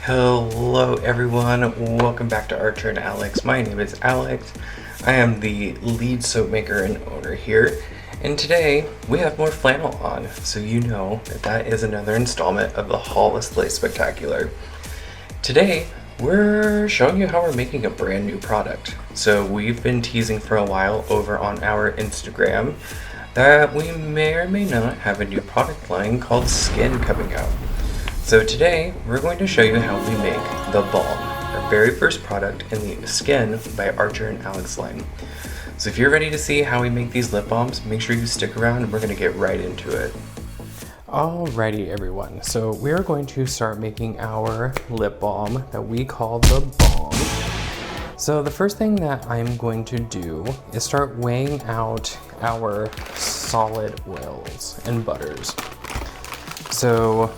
Hello everyone, welcome back to Archer+alex. My name is Alex. I am the lead soap maker and owner here, and today we have more flannel on, so you know that is another installment of the Holislaaaay Spectacular. Today we're showing you how we're making a brand new product. So we've been teasing for a while over on our Instagram that we may or may not have a new product line called Skin coming out. So today, we're going to show you how we make the BALM, our very first product in the Skin by Archer+alex line. So if you're ready to see how we make these lip balms, make sure you stick around and we're going to get right into it. Alrighty everyone, so we're going to start making our lip balm that we call the BALM. So the first thing that I'm going to do is start weighing out our solid oils and butters. So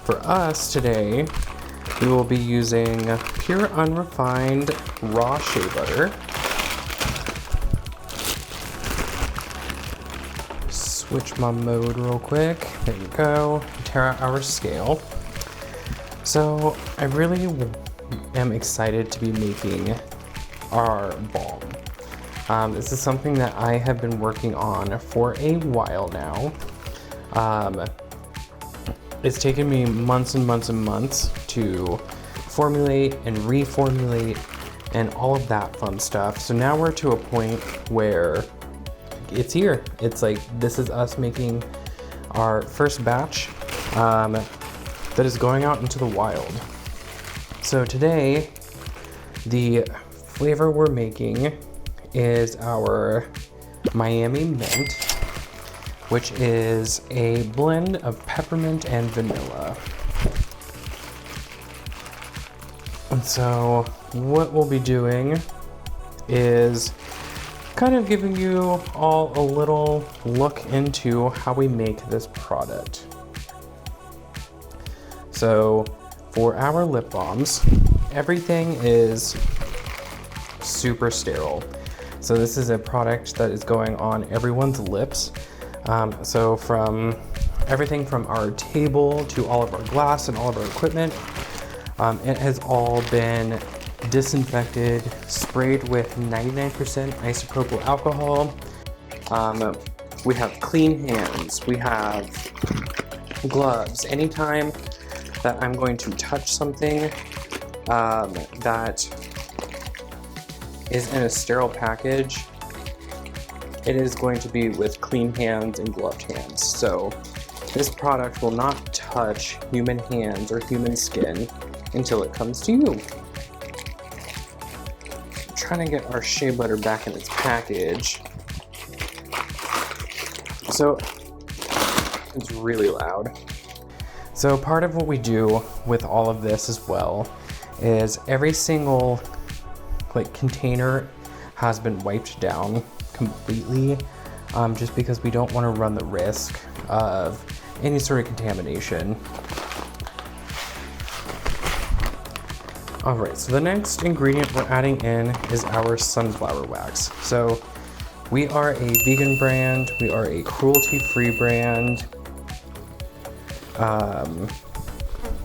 for us today, we will be using pure unrefined raw shea butter. Switch my mode real quick. There you go. Tear out our scale. So I really am excited to be making our balm. This is something that I have been working on for a while now. It's taken me months and months and months to formulate and reformulate and all of that fun stuff. So now we're to a point where it's here. It's like, this is us making our first batch that is going out into the wild. So today, the flavor we're making is our Miami Mint, which is a blend of peppermint and vanilla. And so what we'll be doing is kind of giving you all a little look into how we make this product. So for our lip balms, everything is super sterile. So this is a product that is going on everyone's lips. So from everything from our table to all of our glass and all of our equipment, it has all been disinfected, sprayed with 99% isopropyl alcohol. We have clean hands, we have gloves. Anytime that I'm going to touch something that is in a sterile package, it is going to be with clean hands and gloved hands. So this product will not touch human hands or human skin until it comes to you. I'm trying to get our shea butter back in its package. So it's really loud. So part of what we do with all of this as well is every single container has been wiped down completely, just because we don't want to run the risk of any sort of contamination. All right, so the next ingredient we're adding in is our sunflower wax. So we are a vegan brand, we are a cruelty-free brand.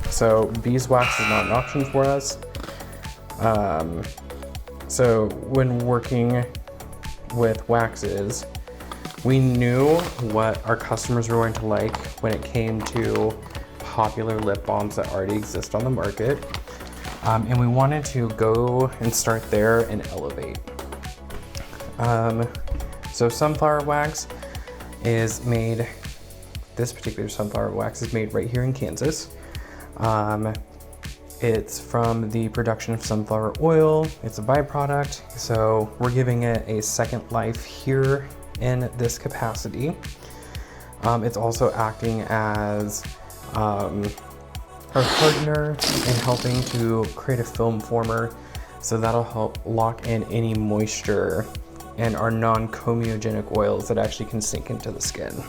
So beeswax is not an option for us. So when working with waxes, we knew what our customers were going to like when it came to popular lip balms that already exist on the market. And we wanted to go and start there and elevate. So sunflower wax is made, this particular sunflower wax is made right here in Kansas. It's from the production of sunflower oil. It's a byproduct, so we're giving it a second life here in this capacity. It's also acting as our hardener and helping to create a film former, so that'll help lock in any moisture and our non-comedogenic oils that actually can sink into the skin.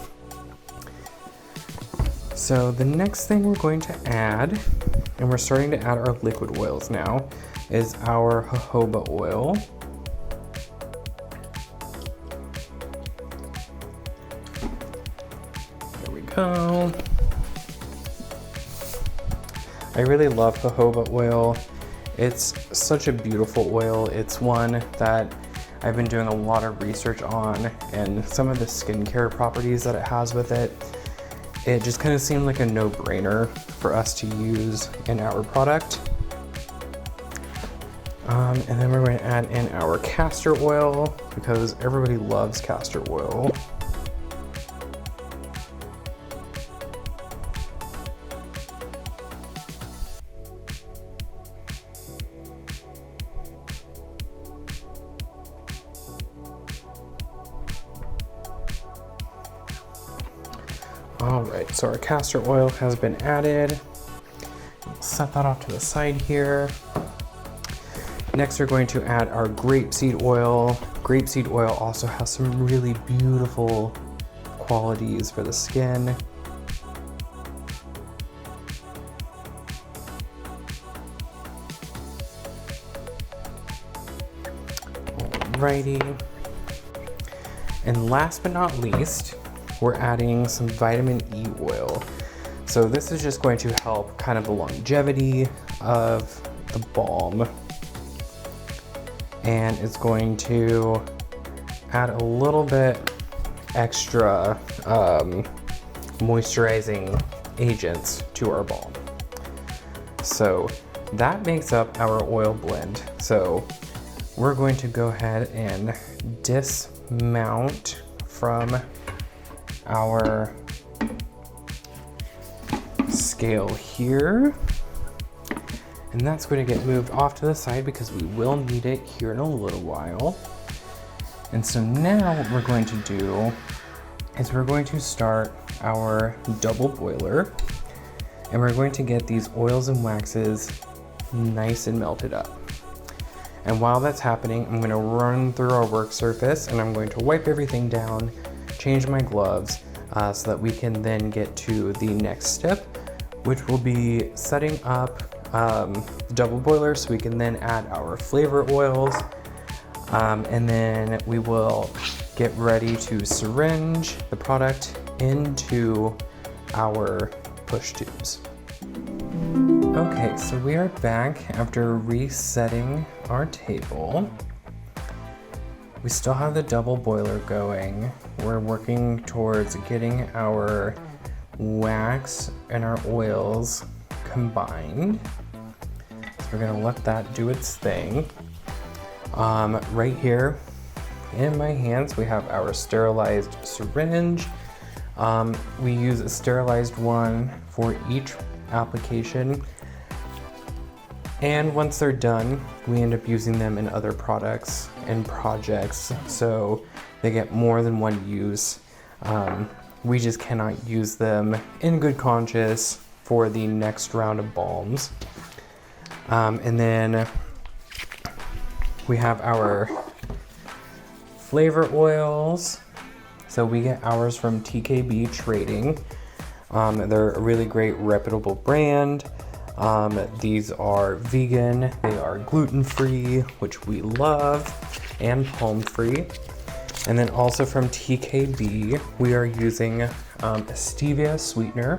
So the next thing we're going to add, and we're starting to add our liquid oils now, is our jojoba oil. There we go. I really love jojoba oil. It's such a beautiful oil. It's one that I've been doing a lot of research on, and some of the skincare properties that it has with it. It just kind of seemed like a no-brainer for us to use in our product. And then we're going to add in our castor oil because everybody loves castor oil. All right, so our castor oil has been added. We'll set that off to the side here. Next, we're going to add our grapeseed oil. Grapeseed oil also has some really beautiful qualities for the skin. Alrighty. And last but not least, we're adding some vitamin E oil. So this is just going to help kind of the longevity of the balm. And it's going to add a little bit extra moisturizing agents to our balm. So that makes up our oil blend. So we're going to go ahead and dismount from our scale here. And that's going to get moved off to the side because we will need it here in a little while. And so now what we're going to do is we're going to start our double boiler, and we're going to get these oils and waxes nice and melted up. And while that's happening, I'm going to run through our work surface, and I'm going to wipe everything down, change my gloves, so that we can then get to the next step, which will be setting up the double boiler so we can then add our flavor oils, and then we will get ready to syringe the product into our push tubes. Okay, so we are back after resetting our table. We still have the double boiler going. We're working towards getting our wax and our oils combined. So we're gonna let that do its thing. Right here in my hands, we have our sterilized syringe. We use a sterilized one for each application. And once they're done, we end up using them in other products and projects, so they get more than one use. We just cannot use them in good conscience for the next round of balms. And then we have our flavor oils. So we get ours from TKB Trading. They're a really great reputable brand. These are vegan, they are gluten-free, which we love, and palm-free. And then also from TKB, we are using a stevia sweetener.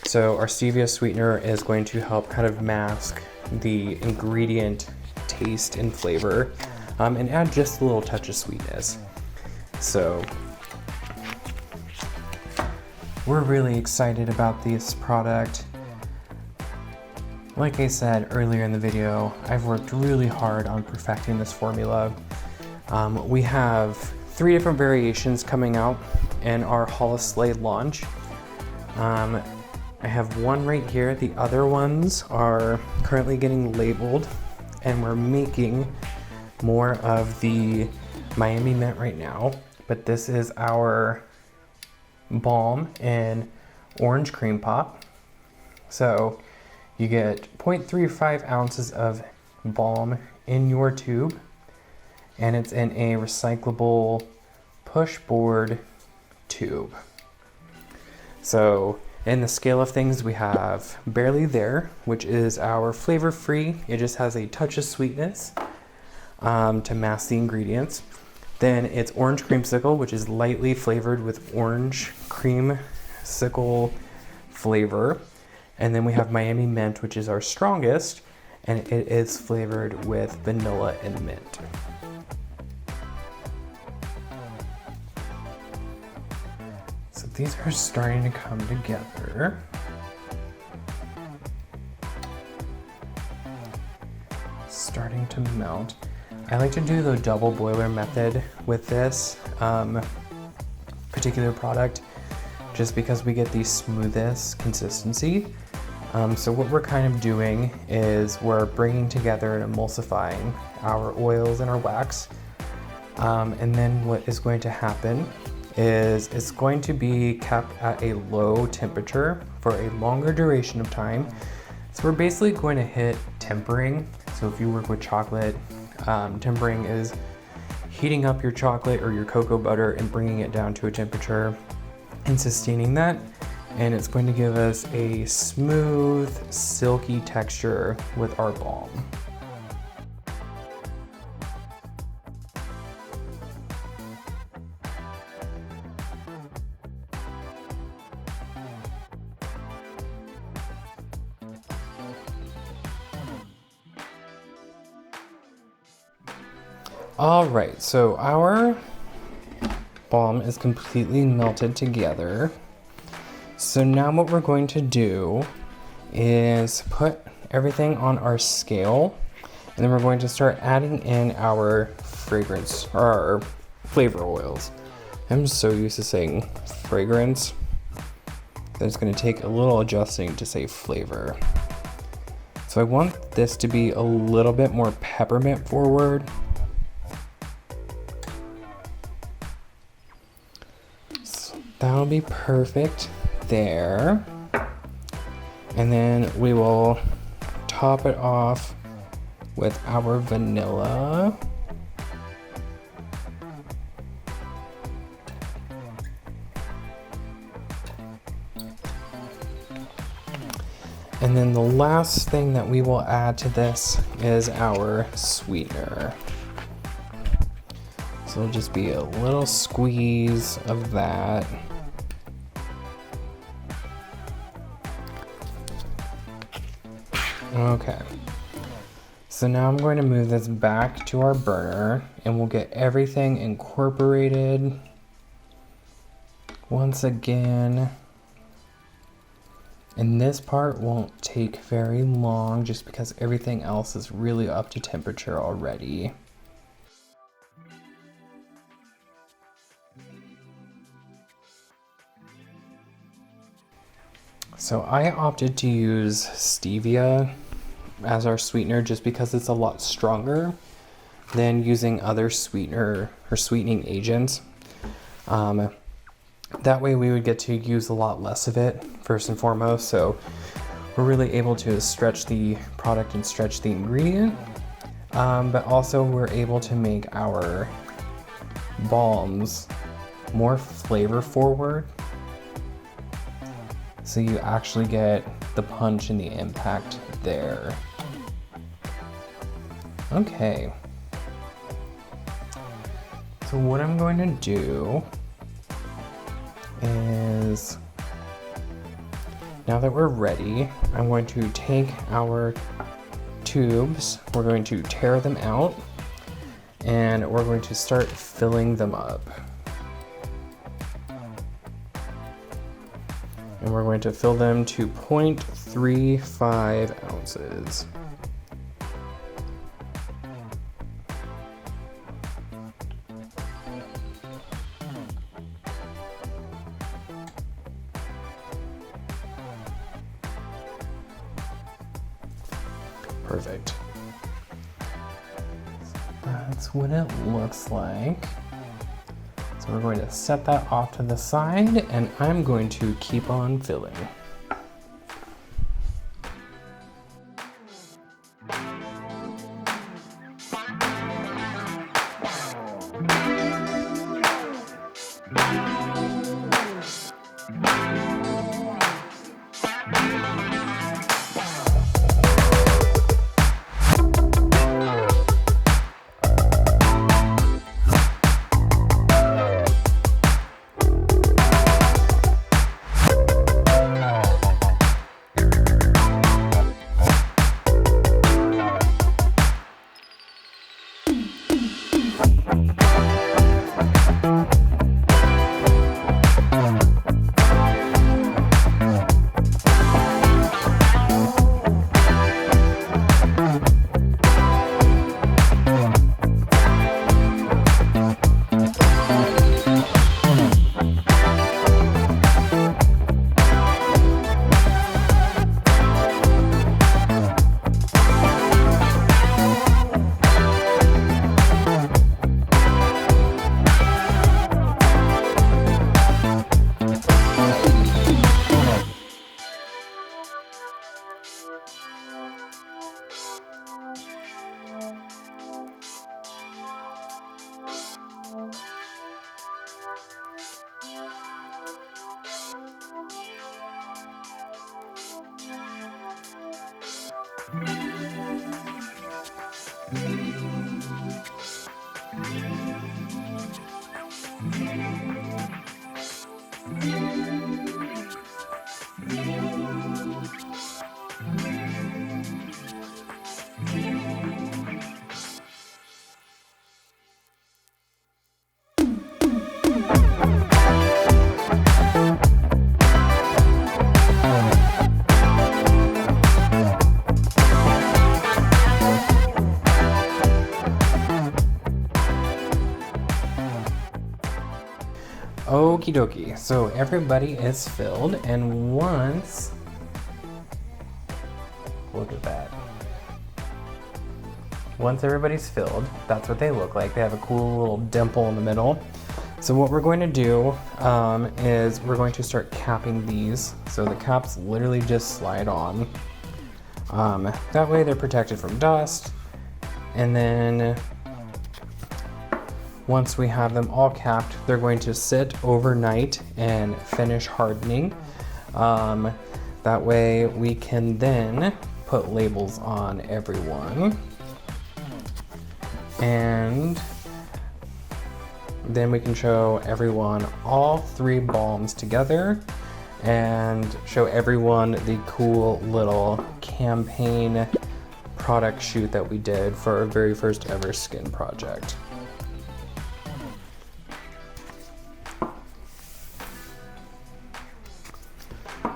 So our stevia sweetener is going to help kind of mask the ingredient taste and flavor, and add just a little touch of sweetness. So we're really excited about this product. Like I said earlier in the video, I've worked really hard on perfecting this formula. We have 3 different variations coming out in our Holislaaaay launch. I have one right here. The other ones are currently getting labeled, and we're making more of the Miami Mint right now. But this is our balm in orange cream pop. So you get 0.35 ounces of balm in your tube, and it's in a recyclable push board tube. So in the scale of things, we have Barely There, which is our flavor free. It just has a touch of sweetness to mask the ingredients. Then it's Orange Creamsicle, which is lightly flavored with orange creamsicle flavor. And then we have Miami Mint, which is our strongest, and it is flavored with vanilla and mint. So these are starting to come together. Starting to melt. I like to do the double boiler method with this particular product, just because we get the smoothest consistency. So what we're kind of doing is we're bringing together and emulsifying our oils and our wax. And then what is going to happen is it's going to be kept at a low temperature for a longer duration of time. So we're basically going to hit tempering. So if you work with chocolate, tempering is heating up your chocolate or your cocoa butter and bringing it down to a temperature and sustaining that. And it's going to give us a smooth, silky texture with our balm. All right, so our balm is completely melted together. So now what we're going to do is put everything on our scale, and then we're going to start adding in our fragrance, or our flavor oils. I'm so used to saying fragrance that it's going to take a little adjusting to say flavor. So I want this to be a little bit more peppermint forward. So that'll be perfect there. And then we will top it off with our vanilla. And then the last thing that we will add to this is our sweetener. So it'll just be a little squeeze of that. Okay, so now I'm going to move this back to our burner and we'll get everything incorporated once again. And this part won't take very long just because everything else is really up to temperature already. So I opted to use stevia as our sweetener just because it's a lot stronger than using other sweetener or sweetening agents. That way we would get to use a lot less of it first and foremost. So we're really able to stretch the product and stretch the ingredient. But also we're able to make our balms more flavor forward. So you actually get the punch and the impact there. Okay. So what I'm going to do is, now that we're ready, I'm going to take our tubes, we're going to tear them out, and we're going to start filling them up. And we're going to fill them to 0.35 ounces. Perfect. So that's what it looks like. So we're going to set that off to the side, and I'm going to keep on filling. Okie dokie, so everybody is filled, and once, look at that. Once everybody's filled, that's what they look like. They have a cool little dimple in the middle. So what we're going to do is we're going to start capping these. So the caps literally just slide on. That way they're protected from dust. And then once we have them all capped, they're going to sit overnight and finish hardening. That way we can then put labels on everyone. And then we can show everyone all 3 balms together and show everyone the cool little campaign product shoot that we did for our very first ever skin project.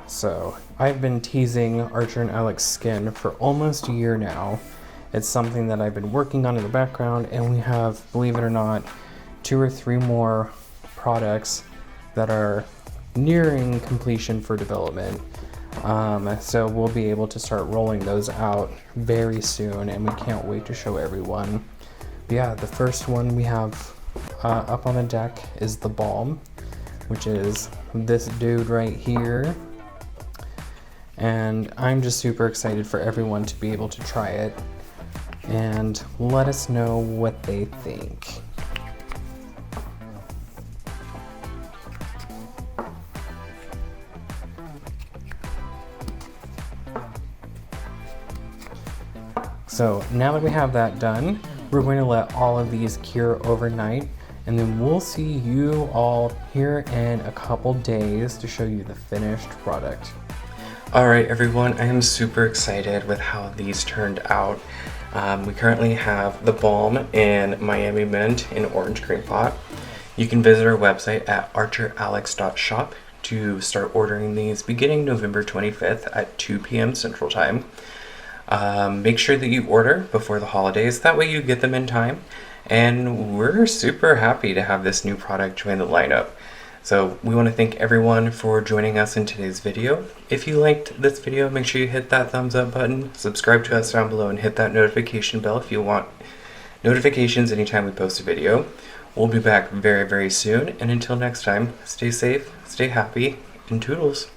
So I've been teasing archer+alex skin for almost a year now. It's something that I've been working on in the background, and we have, believe it or not, 2 or 3 more products that are nearing completion for development. So we'll be able to start rolling those out very soon, and we can't wait to show everyone. But yeah, the first one we have up on the deck is the balm, which is this dude right here. And I'm just super excited for everyone to be able to try it and let us know what they think. So now that we have that done, we're going to let all of these cure overnight, and then we'll see you all here in a couple days to show you the finished product. Alright everyone, I am super excited with how these turned out. We currently have the balm in Miami Mint in orange cream pot. You can visit our website at archer+alex.shop to start ordering these beginning November 25th at 2 p.m. Central Time. Make sure that you order before the holidays, that way you get them in time. And we're super happy to have this new product join the lineup. So we want to thank everyone for joining us in today's video. If you liked this video, make sure you hit that thumbs up button, subscribe to us down below, and hit that notification bell if you want notifications anytime we post a video. We'll be back very, very soon, and until next time, stay safe, stay happy, and toodles.